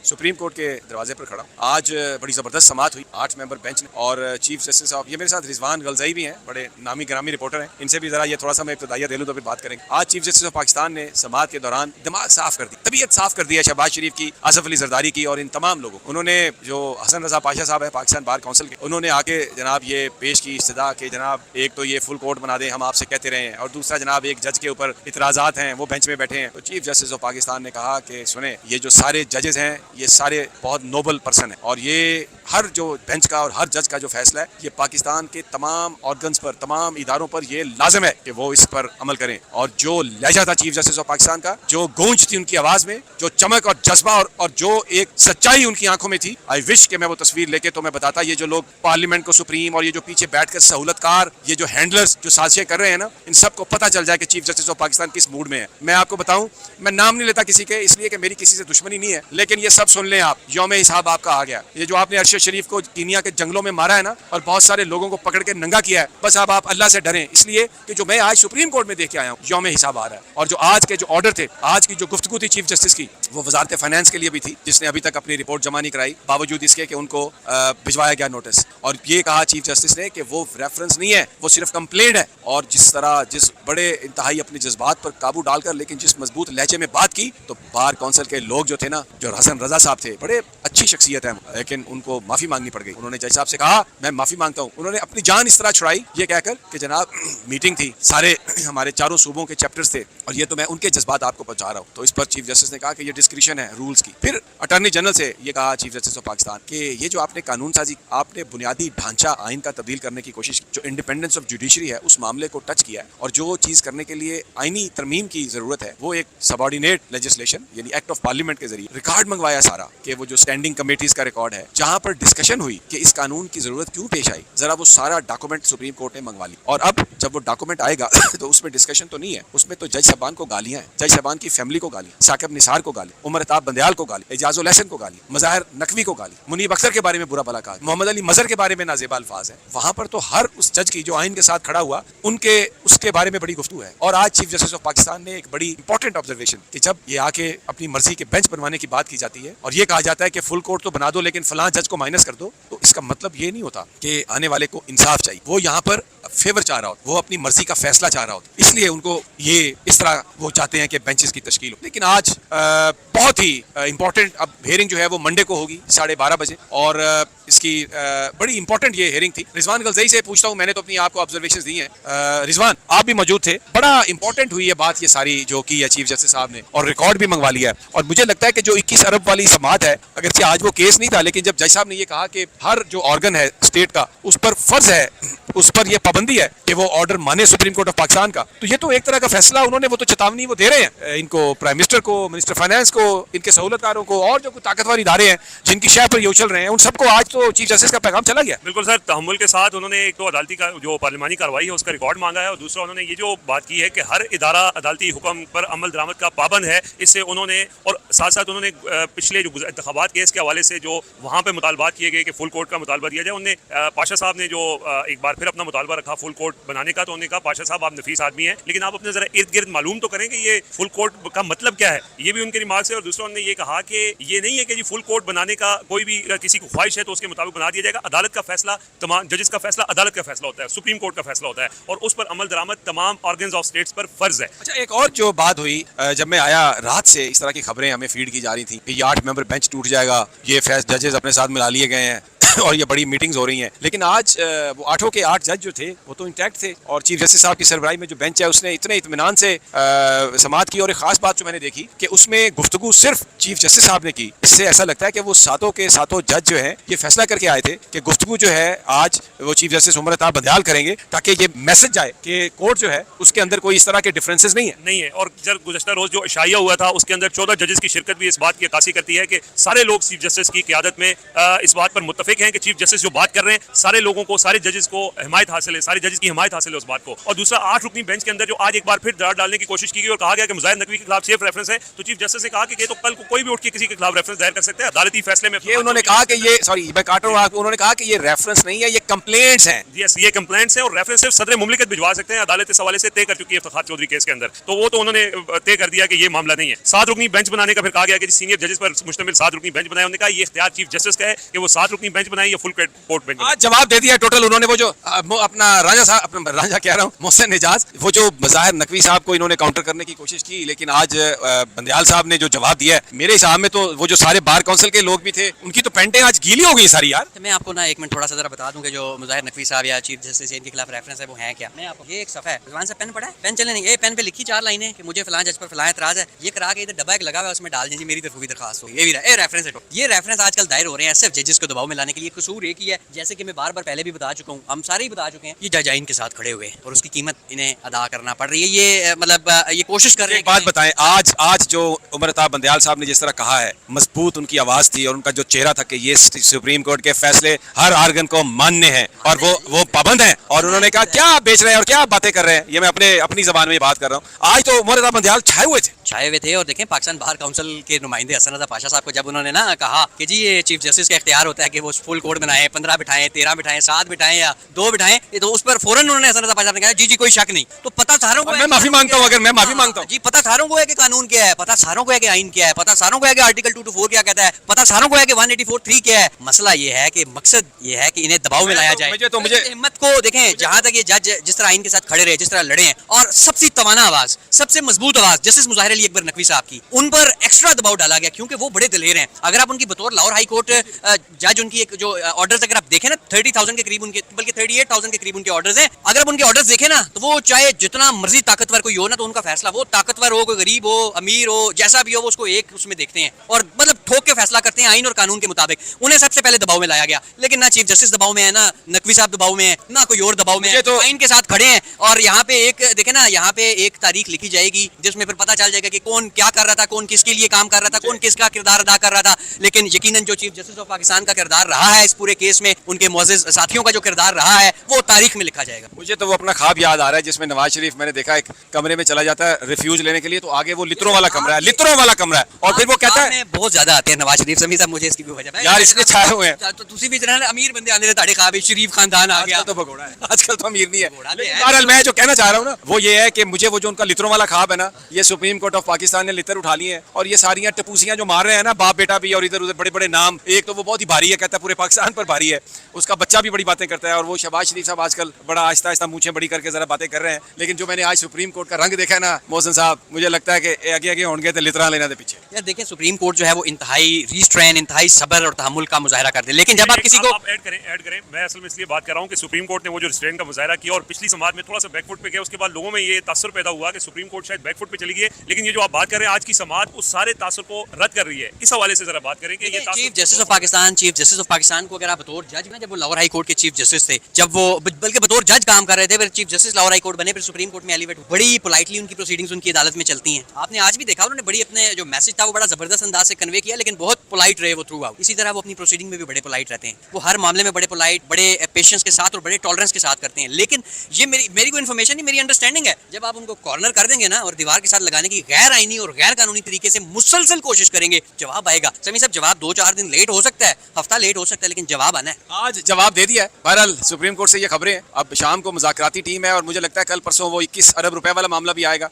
Supreme court के दरवाजे पर खड़ा। आज बड़ी जबरदस्त समाअत हुई 8 मेंबर बेंच ने और चीफ जस्टिस साहब, ये मेरे साथ रिजवान गलजई भी हैं, बड़े नामी ग्रामी रिपोर्टर हैं, इनसे भी जरा ये थोड़ा सा मैं इब्तिदाइया दे लूं तो फिर बात करेंगे। आज चीफ जस्टिस ऑफ पाकिस्तान ने समाअत के दौरान दिमाग साफ कर दी, तबीयत साफ कर दी है शहबाज शरीफ की, आसफ अली जरदारी की और इन तमाम लोगों। उन्होंने जो हसन रजा पाशा साहब है पाकिस्तान बार काउंसिल के, उन्होंने आके जनाब ये पेश की इस्तदा के जनाब एक तो ये फुल कोर्ट बना दें, हम आपसे कहते रहे हैं, और दूसरा जनाब एक जज के ऊपर इतराजात हैं, वो बेंच में बैठे हैं। तो चीफ जस्टिस ऑफ पाकिस्तान ने कहा कि सुने, ये जो सारे जजेस हैं ये सारे बहुत नोबल पर्सन है और ये हर जो बेंच का और हर जज का जो फैसला है ये पाकिस्तान के तमाम ऑर्गन्स पर, तमाम इदारों पर ये लाजिम है कि वो इस पर अमल करें। और जो लहजा था चीफ जस्टिस ऑफ पाकिस्तान का, जो गूंज थी उनकी आवाज में, जो चमक और जज्बा और जो एक सच्चाई उनकी आंखों में थी, आई विश कि मैं वो तस्वीर लेके तो मैं बताता। ये जो लोग पार्लियामेंट को सुप्रीम और ये जो पीछे बैठकर सहूलतकार, ये जो हैंडलर्स जो साजिशें कर रहे हैं ना, इन सबको पता चल जाए कि चीफ जस्टिस ऑफ पाकिस्तान किस मूड में है। मैं आपको बताऊं, मैं नाम नहीं लेता किसी के, इसलिए कि मेरी किसी से दुश्मनी नहीं है, लेकिन ये सब सुन लें आप, यौम हिसाब आपका आ गया। ये जो आपने अरशद शरीफ को कीनिया के जंगलों में मारा है ना, और बहुत सारे लोगों को पकड़ के नंगा किया है, बस अब आप अल्लाह से डरें, इसलिए कि जो मैं आज सुप्रीम कोर्ट में देख के आया हूँ, यौम हिसाब आ रहा है। और जो आज के जो ऑर्डर थे, आज की जो गुफ्तगू थी चीफ जस्टिस की, वो वजारत फाइनेंस के लिए भी थी, जिसने अभी तक अपनी रिपोर्ट जमा नहीं कराई, बावजूद इसके कि उनको भिजवाया गया नोटिस। और ये कहा चीफ जस्टिस ने कि वो रेफरेंस नहीं है, वो सिर्फ कंप्लेंट है। और जिस तरह, जिस बड़े इंतहाई अपने जज्बात पर काबू डालकर, लेकिन जिस मजबूत लहजे में बात की, तो बार काउंसिल के लोग जो थे ना, जो हसन रजा साहब थे, बड़े अच्छी शख्सियत है, लेकिन उनको माफी मांगनी पड़ गई। उन्होंने जज साहब से कहा मैं माफी मांगता हूँ। उन्होंने अपनी जान इस तरह छुड़ाई ये कहकर कि जनाब मीटिंग थी, सारे हमारे चारों सूबों के चैप्टर्स थे और ये तो मैं उनके जज्बात आपको पहुंचा रहा हूँ। तो इस पर चीफ जस्टिस ने कहा कि ये डिस्क्रिशन है रूल्स की। फिर अटॉर्नी जनरल से ये कहा चीफ जस्टिस ऑफ पाकिस्तान कि ये जो आपने कानून साजी, आपने बुनियादी ढांचा आइन का तब्दील करने की कोशिश की, जो इंडिपेंडेंस ऑफ जुडिशरी है उस मामले को टच किया है, और जो चीज करने के लिए आईनी तरमीम की जरूरत है वो एक सबऑर्डिनेट लेजिस्लेशन यानी एक्ट ऑफ पार्लियामेंट के जरिए रिकॉर्ड मंगवाया सारा, कि वो जो स्टैंडिंग कमेटीज का रिकॉर्ड है जहां पर डिस्कशन हुई कि इस कानून की जरूरत क्यों पेश आई, जरा वो सारा डॉक्यूमेंट सुप्रीम कोर्ट ने मंगवा ली। और अब जब वो डॉक्यूमेंट आएगा तो उसमें डिस्कशन तो नहीं है, उसमें तो जज साहबान को गालियां हैं, जज साहबान की फैमिली को गाली, साकिब निसार को गाली, उमर अताब बंदयाल को गाली, एजाजुल हसन को गाली, मज़ाहिर नकवी को गाली, मुनीब अख्तर के बारे में बुरा भला कहा, मोहम्मद अली मजहर के बारे में नाजेबा अल्फाज है। वहां पर तो हर उस जज की जो आइन के साथ खड़ा हुआ, उनके उसके बारे में बड़ी गुफ्तगू है। और आज चीफ जस्टिस ऑफ पाकिस्तान ने एक बड़ी इंपॉर्टेंट ऑब्जर्वेशन कि जब ये आके अपनी मर्जी के बेंच बनवाने की बात की जाती है और ये कहा जाता है कि फुल कोर्ट तो बना दो लेकिन फलां जज को माइनस कर दो, तो इसका मतलब ये नहीं होता कि आने वाले को इंसाफ चाहिए। वो यहाँ पर फेवर चाह रहा हो, वो अपनी मर्जी का फैसला चाह रहा हो, इसलिए उनको ये इस तरह वो चाहते हैं कि बेंचेस की तश्कील हो। लेकिन आज बहुत ही इंपॉर्टेंट, अब हेयरिंग जो है वो मंडे को होगी 12:30 बजे, और इसकी बड़ी इंपॉर्टेंट ये हेयरिंग थी। रिजवान गलजई से पूछता हूँ, मैंने तो अपनी आपको ऑब्जर्वेशंस दी हैं, रिजवान आप भी मौजूद थे, बड़ा इंपॉर्टेंट हुई ये बात, ये सारी जो की है चीफ जस्टिस साहब ने, और रिकॉर्ड भी मंगवा लिया है। और मुझे लगता है कि जो 21 अरब वाली समाअत है, अगरचे आज वो केस नहीं था, लेकिन जब जज साहब ने ये कहा कि हर जो ऑर्गन है स्टेट का, उस पर फर्ज है, उस पर ये पाबंदी है कि वो ऑर्डर माने सुप्रीम कोर्ट ऑफ पाकिस्तान का, तो ये तो एक तरह का फैसला उन्होंने, वो तो चेतावनी वो दे रहे हैं इनको, प्राइम मिनिस्टर को, मिनिस्टर फाइनेंस को, इनके सहूलतकारों को, और जो ताकतवर इदारे हैं जिनकी शह पर ये उछल रहे हैं, उन सबको आज तो चीफ जस्टिस का पैगाम चला गया। बिल्कुल सर, तहम्मुल के साथ उन्होंने एक तो अदालती का जो पार्लिमानी कार्रवाई है उसका रिकॉर्ड मांगा है, और दूसरा उन्होंने ये जो बात की है कि हर इदारा अदालती हुक्म पर अमल दरामद का पाबंद है, इससे उन्होंने, और साथ साथ उन्होंने पिछले जो इंतखाबात केस के हवाले से जो वहाँ पर मुतालबात किए गए कि फुल कोर्ट का मुतालबा दिया जाए, उन्हें पाशा साहब ने जो एक बार फिर अपना मुतालबा रखा फुल कोर्ट बनाने का, तो उन्होंने कहा पाशा साहब आप नफीस आदमी हैं, लेकिन आप अपने जरा इर्द गिर्द मालूम तो करें कि ये फुल कोर्ट का मतलब क्या है, ये भी उनके रिमार्क है। और दूसरा उन्होंने ये कहा कि ये नहीं है कि जी फुल कोर्ट बनाने का कोई भी किसी को ख्वाहिश है तो उसके मुताबिक बना दिया जाएगा, अदालत का फैसला, तमाम जजेस का फैसला अदालत का फैसला होता है, सुप्रीम कोर्ट का फैसला होता है, और उस पर अमल दरामद तमाम ऑर्गन्स ऑफ स्टेट्स पर फर्ज है। अच्छा, एक और जो बात हुई, जब मैं आया रात से इस तरह की खबरें हमें फीड की जा रही थी कि ये 8 मेंबर बेंच टूट जाएगा, ये जजेस अपने साथ मिला लिए गए हैं और ये बड़ी मीटिंग्स हो रही हैं, लेकिन आज वो 8 के 8 जज जो थे वो तो इंटैक्ट थे, और चीफ जस्टिस साहब की सरबराही में जो बेंच है उसने इतने इत्मीनान से समाअत की। और एक खास बात जो मैंने देखी कि उसमें गुफ्तगू सिर्फ चीफ जस्टिस साहब ने की, इससे ऐसा लगता है कि वो सातों के सातों जज जो हैं ये फैसला करके आए थे कि गुफ्तगू जो है आज वो चीफ जस्टिस उमर अताब बंदयाल करेंगे, ताकि ये मैसेज जाए कि कोर्ट जो है उसके अंदर कोई इस तरह के डिफरेंसेस नहीं है। और जब गुज़श्ता रोज जो इशाइया हुआ था उसके अंदर 14 जजेस की शिरकत भी इस बात की अक्कासी करती है कि सारे लोग चीफ जस्टिस की क़यादत में इस बात पर मुत्तफिक देखे हैं कि चीफ जस्टिस जो बात कर रहे हैं, सारे लोगों को, सारे जजेस को हिमायत हासिल है, सारे जजेस की हिमायत हासिल है उस बात को। और दूसरा, 8 रुकनी बेंच के अंदर जो आज एक बार फिर दरार डालने की कोशिश की गई और कहा गया कि मुजाहिर नकवी के खिलाफ सेफ रेफरेंस है, तो चीफ जस्टिस ने कहा कि ये तो कल को कोई भी उठ के किसी के खिलाफ रेफरेंस दायर कर सकते हैं अदालती फैसले में। ये उन्होंने कहा कि ये, सॉरी मैं काट रहा हूँ आपको, उन्होंने कहा कि ये रेफरेंस नहीं है, ये कंप्लेंट्स हैं। यस, ये कंप्लेंट्स हैं और रेफरेंस सिर्फ सदर मुमलिकत भिजवा सकते हैं। अदालत इस हवाले से तय कर चुकी है इफ्तिखार चौधरी केस के अंदर, तो वो तो उन्होंने तय कर दिया कि ये मामला नहीं है। 7 रुकनी बेंच बनाने का फिर कहा गया कि सीनियर जजेस पर मुश्तमिल 7 रुकनी बेंच बनाया। उन्होंने कहा ये इख्तियार चीफ जस्टिस का है कि वो 7 रुकनी बेंच बनाए या फुल कोर्ट बेंच। आज जवाब दे दिया टोटल उन्होंने, वो जो अपना राजा साहब, अपना राजा कह रहा हूँ, मोहसिन एजाज, वो जो मज़ाहिर नकवी साहब को इन्होंने काउंटर करने की कोशिश की, लेकिन आज बंदयाल साहब ने जो जवाब दिया है, मेरे हिसाब में तो वो जो सारे बार काउंसिल के लोग भी थे, उनकी तो पेंटें आज गीली हो गई सारी यार। मैं आपको ना 1 मिनट थोड़ा सा जरा बता दूं कि जो मुजाहिर नकवी साहब या चीफ जस्टिस इनके खिलाफ रेफरेंस है वो है क्या। मैं आपको, ये एक सफ़ा है, रिजवान से पेन पढ़ा है, पेन चले नहीं, ये पेन पे लिखी 4 लाइनें कि मुझे फलां जज पर फलां एतराज है, ये करा के इधर डब्बा एक लगा हुआ है, उसमें डाल दीजिए मेरी तरफ भी दरखास्त हो, ये भी रेफरेंस है। ये रेफरेंस आजकल दायर हो रहे हैं सिर्फ जजेस को दबाव में लाने के लिए। कसूर एक ही है, जैसे कि मैं बार बार पहले भी बता चुका हूँ, हम सारे ही बता चुके हैं, ये जज आइन के साथ खड़े हुए और उसकी कीमत इन्हें अदा करना पड़ रही है। ये मतलब ये कोशिश कर रहे हैं। एक बात बताएं, आज जो उमर अता बंदयाल साहब ने जिस तरह कहा है, मजबूत उनकी आवाज थी और उनका जो चेहरा था कि ये सुप्रीम कोर्ट के फैसले हर आर्गन को मान्य हैं और वो पाबंद हैं, और उन्होंने कहा क्या आप बेच रहे हैं और क्या आप बातें कर रहे हैं, ये मैं अपनी जबान में बात कर रहा हूँ। आज तो उमर अता बंदयाल छाए हुए थे। और देखें पाकिस्तान बार काउंसिल के नुमाइंदे हसन रजा पाशा साहब को जब उन्होंने ना कहा कि जी ये चीफ जस्टिस का इख्तियार होता है कि वो फुल कोर्ट बनाए, 15 बिठाएं, 13 बिठाएं, 7 बिठाएं या 2 बिठाएं, तो उस पर फौरन उन्होंने हसन रजा पाशा साहब ने कहा जी कोई शक नहीं। तो पता सारों को, मैं माफी मांगता हूँ, अगर मैं माफी मांगता हूँ जी, पता सारों को है कि कानून क्या है, पता सारों को है कि आइन क्या है, पता सारों को है कि आर्टिकल 224 क्या कहता है, पता सारों को है कि 184(3) क्या है। मसला ये है कि मकसद ये है कि इन्हें दबाव में लाया जाए। मुझे हिम्मत को देखें, जहां तक ये जज जिस तरह आइन के साथ खड़े रहे, जिस तरह लड़े हैं, और सबसे तवाना आवाज, सबसे मजबूत आवाज जस्टिस मुजाहिर अली अकबर नकवी साहब की, उन पर एक्स्ट्रा दबाव डाला गया क्योंकि वो बड़े दिलेर हैं। अगर आप उनकी बतौर लाहौर हाई कोर्ट जज उनकी एक जो ऑर्डर्स अगर आप देखें ना, 30,000 के करीब उनके, बल्कि 38,000 के करीब उनके ऑर्डर्स हैं। अगर आप उनके ऑर्डर्स देखें ना, तो वो चाहे जितना मर्जी ताकतवर कोई हो ना, तो उनका फैसला, वो ताकतवर हो, कोई गरीब हो, अमीर हो, जैसा भी हो, वो उसको एक उसमें देखते हैं और मतलब ठोक के फैसला करते हैं आइन और कानून के मुताबिक। उन्हें सबसे पहले दबाव में लाया गया, लेकिन ना चीफ जस्टिस दबाव में है, ना नकवी साहब दबाव में है, ना कोई और दबाव में है, तो आइन के साथ खड़े हैं। और यहाँ पे एक देखे ना, यहाँ पे एक तारीख लिखी जाएगी जिसमें फिर पता चल जाएगा कि कौन क्या कर रहा था, कौन किसके लिए काम कर रहा था, कौन किसका किरदार अदा कर रहा था। लेकिन यकीनन जो चीफ जस्टिस ऑफ पाकिस्तान का किरदार रहा है इस पूरे केस में, उनके मुअज़्ज़िज़ साथियों का जो किरदार रहा है, वो तारीख में लिखा जाएगा। मुझे तो वो अपना ख्वाब याद आ रहा है जिसमें नवाज शरीफ, मैंने देखा एक कमरे में चला जाता है रिफ्यूज लेने के लिए, तो आगे वो लित्रों वाला कमरा है, लित्रों वाला कमरा है, और फिर वो कहता है बहुत ज्यादा आते हैं नवाज शरीफ समी साहब, मुझे इसकी भी वजह है यार इसने छाए हुए हैं। तो तुसी भी जरा अमीर बंदे आने ताड़े ख्वाब शरीफ खानदान आ गया, तो भगोड़ा है आजकल, तो अमीर नहीं है। बहरहाल मैं जो कहना चाह रहा हूँ ना, वो ये है कि मुझे वो जो उनका लित्रों वाला ख्वाब है ना, ये सुप्रीम कोर्ट ऑफ पाकिस्तान ने लित्र उठा लिए हैं, और ये सारियां टपूसियां जो मार रहे हैं ना, बाप बेटा भी और इधर उधर बड़े बड़े नाम, एक तो वो बहुत ही भारी है, कहता है पूरे पाकिस्तान पर भारी है, उसका बच्चा भी बड़ी बातें करता है, और वो शहबाज शरीफ साहब आजकल बड़ा आहिस्ता आहिस्ता मूंछें बड़ी करके जरा बातें कर रहे हैं। लेकिन जो मैंने आज सुप्रीम कोर्ट का रंग देखा है ना मोहसिन साहब, मुझे लगता है कि आगे आगे होंगे तो लित्रा लेना दे पीछे। यार देखिए, सुप्रीम कोर्ट जो है वो इंतहाई रिस्ट्रेन, इंतहाई सब्र और तहम्मुल का मुजाहरा करते हैं, लेकिन जब आप किसी को ऐड करें, मैं असल में इसलिए बात कर रहा हूँ कि सुप्रीम कोर्ट ने वो जो रिस्ट्रेन का मुजाहरा किया और पिछली समाज में थोड़ा सा बैकफुट पे गया, उसके बाद लोगों में ये तासुर पैदा हुआ कि सुप्रीम कोर्ट शायद बैकफुट पे चली गई है। लेकिन ये जो आप बात कर रहे हैं, आज की समाज उस सारे तासुर को रद्द कर रही है। इस हवाले से जरा बात करें कि ये चीफ जस्टिस ऑफ पाकिस्तान को अगर आप बतौर जज ना, जब वो लाहौर हाई कोर्ट के चीफ जस्टिस थे, जब वो बल्कि बतौर जज काम कर रहे थे, फिर chief justice Lahore high court बने, फिर सुप्रीम कोर्ट में एलिवेट, बड़ी पोलाइटली उनकी प्रोसीडिंग्स उनकी अदालत में चलती हैं। आपने आज भी देखा, उन्होंने बड़ी अपने जो मैसेज था वो बड़ा जबरदस्त अंदाज से कन्वे किया, लेकिन बहुत पोलाइट रहे वो थ्रू आउट। इसी तरह वो अपनी प्रोसीडिंग में भी बड़े पोलाइट रहते हैं, वो हर मामले में बड़े पोलाइट, बड़े पेशेंस के साथ और बड़े टॉलरेंस के साथ करते हैं। लेकिन ये मेरी कोई इन्फॉर्मेशन नहीं, मेरी अंडरस्टैंडिंग है, जब आप उनको कॉर्नर कर देंगे ना और दीवार के साथ लगाने की गैर आईनी और गैर कानूनी तरीके से मुसलसल कोशिश करेंगे, जवाब आएगा। समी साहब, जवाब 2-4 दिन लेट हो सकता है, हफ्ता लेट हो सकता है, लेकिन जवाब आना है। आज जवाब दे दिया है। बहरहाल सुप्रीम कोर्ट से ये खबरें हैं, अब शाम को मुज़ाकराती टीम है और मुझे लगता है कल परसों वो 21 अरब रुपए वाला मामला भी आएगा,